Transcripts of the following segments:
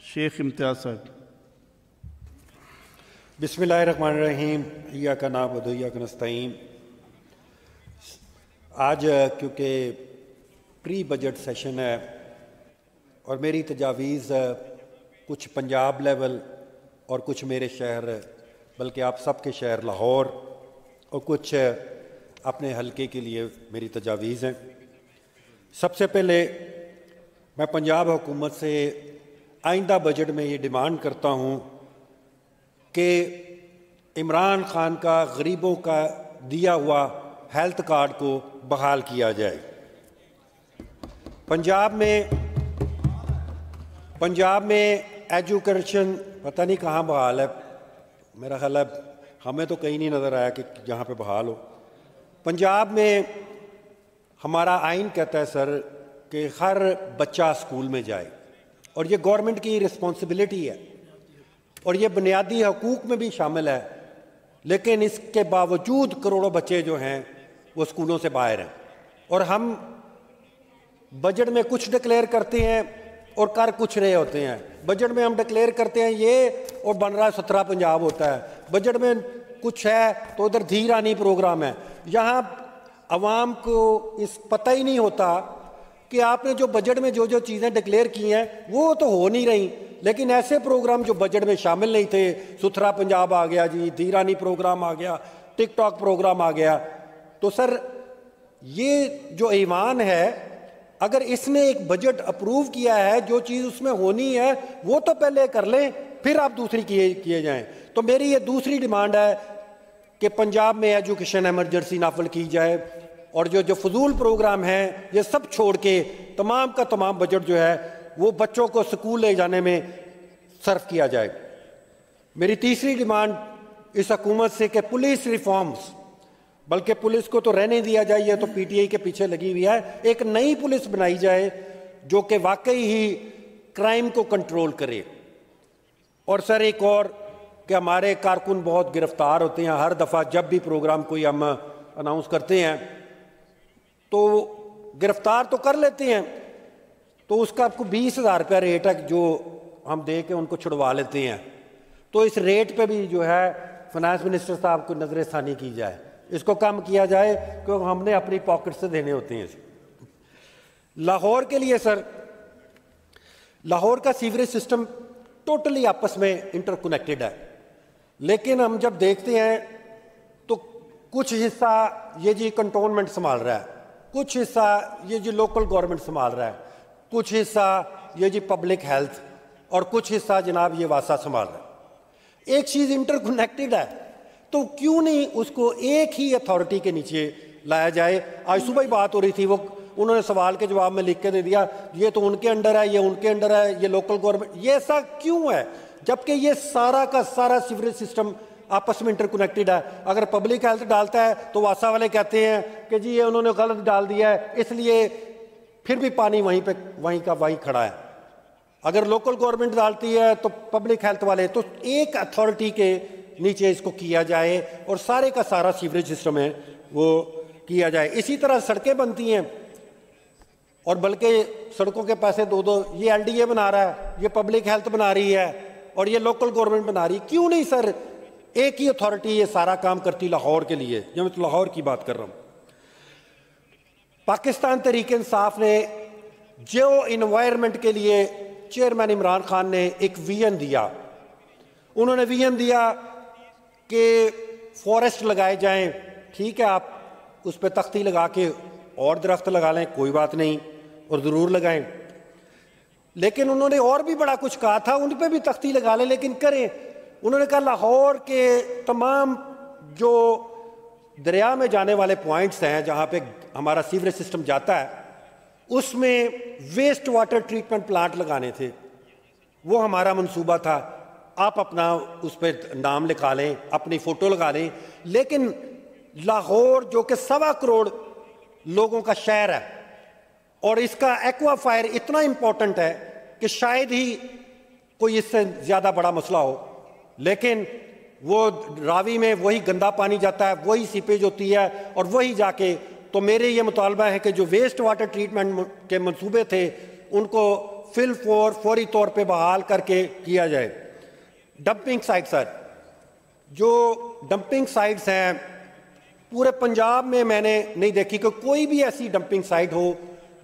شیخ امتیاز صاحب۔ بسم اللہ الرحمن الرحیم، ایاک نعبد و ایاک نستعین۔ آج کیونکہ پری بجٹ سیشن ہے اور میری تجاویز کچھ پنجاب لیول اور کچھ میرے شہر بلکہ آپ سب کے شہر لاہور اور کچھ اپنے حلقے کے لیے میری تجاویز ہیں۔ سب سے پہلے میں پنجاب حکومت سے آئندہ بجٹ میں یہ ڈیمانڈ کرتا ہوں کہ عمران خان کا غریبوں کا دیا ہوا ہیلتھ کارڈ کو بحال کیا جائے۔ پنجاب میں ایجوکیشن پتہ نہیں کہاں بحال ہے، میرا خیال ہے ہمیں تو کہیں نہیں نظر آیا کہ جہاں پہ بحال ہو۔ پنجاب میں ہمارا آئین کہتا ہے سر کہ ہر بچہ اسکول میں جائے، اور یہ گورنمنٹ کی رسپانسبلٹی ہے اور یہ بنیادی حقوق میں بھی شامل ہے، لیکن اس کے باوجود کروڑوں بچے جو ہیں وہ اسکولوں سے باہر ہیں، اور ہم بجٹ میں کچھ ڈکلیئر کرتے ہیں اور کر کچھ رہے ہوتے ہیں۔ بجٹ میں ہم ڈکلیئر کرتے ہیں یہ اور بن رہا ہے 17 پنجاب ہوتا ہے، بجٹ میں کچھ ہے تو ادھر دھی رانی پروگرام ہے۔ یہاں عوام کو اس پتہ ہی نہیں ہوتا کہ آپ نے جو بجٹ میں جو چیزیں ڈکلیئر کی ہیں وہ تو ہو نہیں رہی، لیکن ایسے پروگرام جو بجٹ میں شامل نہیں تھے، 17 پنجاب آ گیا جی، دھی رانی پروگرام آ گیا، ٹک ٹاک پروگرام آ گیا، تو سر یہ جو ایوان ہے اگر اس نے ایک بجٹ اپروو کیا ہے جو چیز اس میں ہونی ہے وہ تو پہلے کر لیں، پھر آپ دوسری کیے جائیں۔ تو میری یہ دوسری ڈیمانڈ ہے کہ پنجاب میں ایجوکیشن ایمرجنسی نافذ کی جائے، اور جو فضول پروگرام ہیں یہ سب چھوڑ کے تمام کا تمام بجٹ جو ہے وہ بچوں کو سکول لے جانے میں صرف کیا جائے۔ میری تیسری ڈیمانڈ اس حکومت سے کہ پولیس ریفارمز، بلکہ پولیس کو تو رہنے دیا جائے، یہ تو پی ٹی آئی کے پیچھے لگی ہوئی ہے، ایک نئی پولیس بنائی جائے جو کہ واقعی ہی کرائم کو کنٹرول کرے۔ اور سر ایک اور کہ ہمارے کارکن بہت گرفتار ہوتے ہیں، ہر دفعہ جب بھی پروگرام کوئی ہم اناؤنس کرتے ہیں تو گرفتار تو کر لیتے ہیں، تو اس کا آپ کو 20,000 روپیہ ریٹ ہے جو ہم دے کے ان کو چھڑوا لیتے ہیں، تو اس ریٹ پہ بھی جو ہے فائنانس منسٹر صاحب کو نظر ثانی کی جائے، اس کو کم کیا جائے کیونکہ ہم نے اپنی پاکٹ سے دینے ہوتے ہیں۔ لاہور کے لیے سر، لاہور کا سیوریج سسٹم ٹوٹلی آپس میں انٹر کنیکٹڈ ہے، لیکن ہم جب دیکھتے ہیں تو کچھ حصہ یہ جی کنٹونمنٹ سنبھال رہا ہے، کچھ حصہ یہ جی لوکل گورنمنٹ سنبھال رہا ہے، کچھ حصہ یہ جی پبلک ہیلتھ، اور کچھ حصہ جناب یہ واسا سنبھال رہا ہے۔ ایک چیز انٹر کنیکٹڈ ہے تو کیوں نہیں اس کو ایک ہی اتھارٹی کے نیچے لایا جائے؟ آج صبح ہی بات ہو رہی تھی، وہ انہوں نے سوال کے جواب میں لکھ کے دے دیا یہ تو ان کے انڈر ہے، یہ ان کے انڈر ہے، یہ لوکل گورنمنٹ، یہ ایسا کیوں ہے جبکہ یہ سارا کا سارا سیوریج سسٹم آپس میں انٹر کنیکٹڈ ہے؟ اگر پبلک ہیلتھ ڈالتا ہے تو واسا والے کہتے ہیں کہ جی یہ انہوں نے غلط ڈال دیا ہے اس لیے پھر بھی پانی وہیں کا وہیں کھڑا ہے۔ اگر لوکل گورنمنٹ ڈالتی ہے تو پبلک ہیلتھ والے، تو ایک اتھارٹی کے نیچے اس کو کیا جائے اور سارے کا سارا سیوریج سسٹم ہے وہ کیا جائے۔ اسی طرح سڑکیں بنتی ہیں، اور بلکہ سڑکوں کے پیسے دو یہ ایل ڈی اے بنا رہا ہے، یہ پبلک ہیلتھ بنا رہی ہے اور یہ لوکل گورنمنٹ بنا رہی ہے، کیوں نہیں سر ایک ہی اتھارٹی یہ سارا کام کرتی لاہور کے لیے؟ جو میں تو لاہور کی بات کر رہا ہوں۔ پاکستان تحریک انصاف نے جیو انوائرمنٹ کے لیے چیئرمین عمران خان نے ایک ویژن دیا، انہوں نے ویژن دیا کہ فارسٹ لگائے جائیں، ٹھیک ہے آپ اس پہ تختی لگا کے اور درخت لگا لیں، کوئی بات نہیں، اور ضرور لگائیں، لیکن انہوں نے اور بھی بڑا کچھ کہا تھا، ان پہ بھی تختی لگا لیں لیکن کریں۔ انہوں نے کہا لاہور کے تمام جو دریا میں جانے والے پوائنٹس ہیں جہاں پہ ہمارا سیوریج سسٹم جاتا ہے اس میں ویسٹ واٹر ٹریٹمنٹ پلانٹ لگانے تھے، وہ ہمارا منصوبہ تھا، آپ اپنا اس پہ نام لکھا لیں، اپنی فوٹو لگا لیں، لیکن لاہور جو کہ 1.25 کروڑ لوگوں کا شہر ہے اور اس کا ایکوا فائر اتنا امپورٹنٹ ہے کہ شاید ہی کوئی اس سے زیادہ بڑا مسئلہ ہو، لیکن وہ راوی میں وہی گندا پانی جاتا ہے، وہی سیپیج ہوتی ہے اور وہی جا کے، تو میرے یہ مطالبہ ہے کہ جو ویسٹ واٹر ٹریٹمنٹ کے منصوبے تھے ان کو فوری طور پہ بحال کر کے کیا جائے۔ ڈمپنگ سائٹ سر، جو ڈمپنگ سائٹس ہیں پورے پنجاب میں نے نہیں دیکھی کہ کوئی بھی ایسی ڈمپنگ سائٹ ہو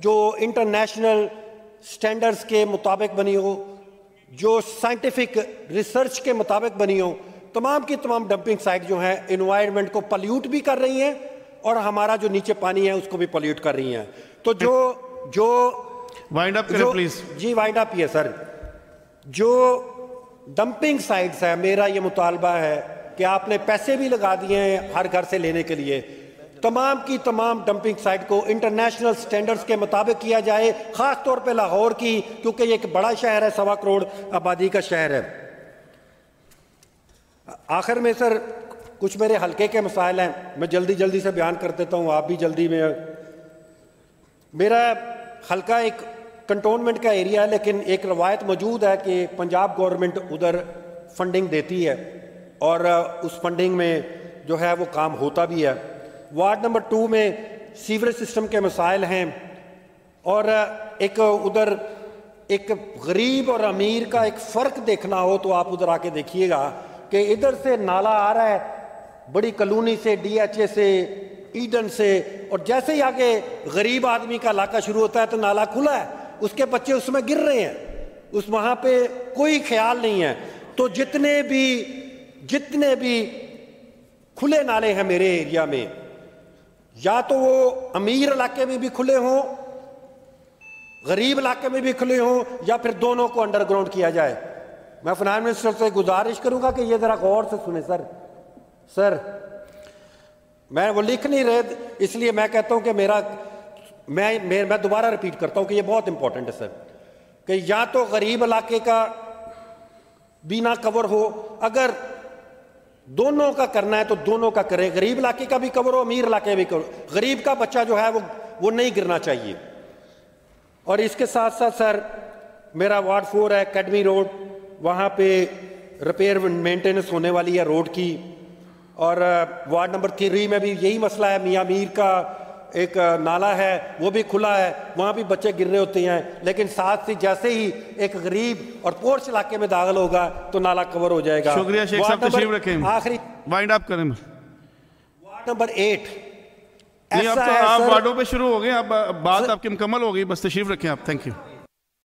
جو انٹرنیشنل سٹینڈرز کے مطابق بنی ہو، جو سائنٹیفک ریسرچ کے مطابق بنی ہو۔ تمام کی تمام ڈمپنگ سائٹ جو ہیں انوائرمنٹ کو پلیوٹ بھی کر رہی ہیں اور ہمارا جو نیچے پانی ہے اس کو بھی پلیوٹ کر رہی ہیں۔ تو جو وائنڈ اپ کریں پلیز۔ جی وائنڈ اپ ہی ہے سر۔ جو ڈمپنگ سائٹس ہے، میرا یہ مطالبہ ہے کہ آپ نے پیسے بھی لگا دیے ہیں ہر گھر سے لینے کے لیے، تمام کی تمام ڈمپنگ سائٹ کو انٹرنیشنل سٹینڈرز کے مطابق کیا جائے، خاص طور پہ لاہور کی، کیونکہ یہ ایک بڑا شہر ہے، 1.25 کروڑ آبادی کا شہر ہے۔ آخر میں سر کچھ میرے حلقے کے مسائل ہیں، میں جلدی سے بیان کر دیتا ہوں، آپ بھی جلدی میں۔ میرا حلقہ ایک کنٹونمنٹ کا ایریا ہے، لیکن ایک روایت موجود ہے کہ پنجاب گورنمنٹ ادھر فنڈنگ دیتی ہے اور اس فنڈنگ میں جو ہے وہ کام ہوتا بھی ہے۔ وارڈ نمبر 2 میں سیوریج سسٹم کے مسائل ہیں، اور ایک ادھر ایک غریب اور امیر کا ایک فرق دیکھنا ہو تو آپ ادھر آ کے دیکھیے گا کہ ادھر سے نالا آ رہا ہے بڑی کلونی سے، ڈی ایچ اے سے، ایڈن سے، اور جیسے ہی آگے غریب آدمی کا علاقہ شروع ہوتا ہے تو نالا کھلا ہے، اس کے بچے اس میں گر رہے ہیں، وہاں پہ کوئی خیال نہیں ہے۔ تو جتنے بھی کھلے نالے ہیں میرے ایریا میں، یا تو وہ امیر علاقے میں بھی کھلے ہوں، غریب علاقے میں بھی کھلے ہوں، یا پھر دونوں کو انڈر گراؤنڈ کیا جائے۔ میں فنانس منسٹر سے گزارش کروں گا کہ یہ ذرا غور سے سنیں سر میں وہ لکھ نہیں رہے، اس لیے میں کہتا ہوں کہ میں دوبارہ ریپیٹ کرتا ہوں کہ یہ بہت امپورٹنٹ ہے سر، کہ یا تو غریب علاقے کا بینا کور ہو، اگر دونوں کا کرنا ہے تو دونوں کا کریں، غریب علاقے کا بھی کور ہو، امیر علاقے بھی کور، غریب کا بچہ جو ہے وہ نہیں گرنا چاہیے۔ اور اس کے ساتھ ساتھ سر میرا وارڈ 4 ہے، اکیڈمی روڈ، وہاں پہ ریپیئر مینٹیننس ہونے والی ہے روڈ کی، اور وارڈ نمبر 3 میں بھی یہی مسئلہ ہے، میاں میر کا ایک نالا ہے وہ بھی کھلا ہے، وہاں بھی بچے گر رہے ہوتے ہیں، لیکن ساتھ ہی جیسے ہی ایک غریب اور پورش علاقے میں داخل ہوگا تو نالا کور ہو جائے گا۔ شکریہ شیخ صاحب، تشریف رکھیں، آخری وائنڈ اپ کریں۔ وارڈ نمبر 8 نہیں، اب تو آپ وارڈوں پہ شروع ہو گئے، اب بات آپ کی مکمل ہو گئی، بس تشریف رکھیں آپ، تھینک یو۔